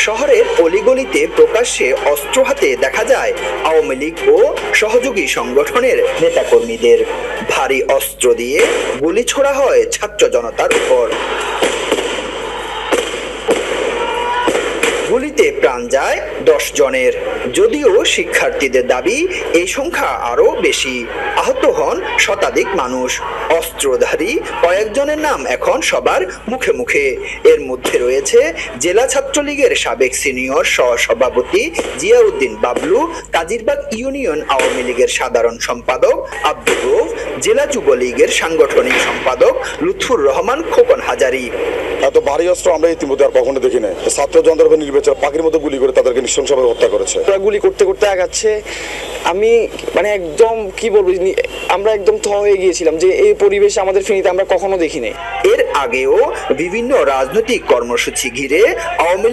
শহরের অলিগলিতে প্রকাশ্যে অস্ত্র হাতে দেখা যায় আওয়ামী লীগ ও সহযোগী সংগঠনের নেতাকর্মীদের। ভারী অস্ত্র দিয়ে গুলি ছোড়া হয় ছাত্র জনতার উপর। গুলিতে প্রাণ যায় 10 জনের। যদিও শিক্ষার্থীদের দাবি এই সংখ্যা আরও বেশি। আহত হন শতাধিক মানুষ। অস্ত্রধারী কয়েকজনের নাম এখন সবার মুখে মুখে। এর মধ্যে রয়েছে জেলা ছাত্রলীগের সাবেক সিনিয়র সহসভাপতি জিয়াউদ্দিন বাবলু, কাজিরবাগ ইউনিয়ন আওয়ামী লীগের সাধারণ সম্পাদক আব্দুর রউফ, জেলা যুবলীগের সাংগঠনিক সম্পাদক লুৎফুর রহমান খোকন হাজারি। এত ভারী অস্ত্র আমরা ইতিমধ্যে আর কখনো দেখি নাই। ছাত্র জনতাকে নির্বিচারে পাখির মতো গুলি করে তাদেরকে নৃশংসভাবে হত্যা করেছে। গুলি করতে করতে আগাচ্ছে। আমি একদম কি বলবো, আমরা একদম থ হয়ে গিয়েছিলাম যে এই পরিবেশে আমাদের ফেনীতে আমরা কখনো দেখিনি। এর আগেও বিভিন্ন রাজনৈতিক কর্মসূচি ঘিরে আওয়ামী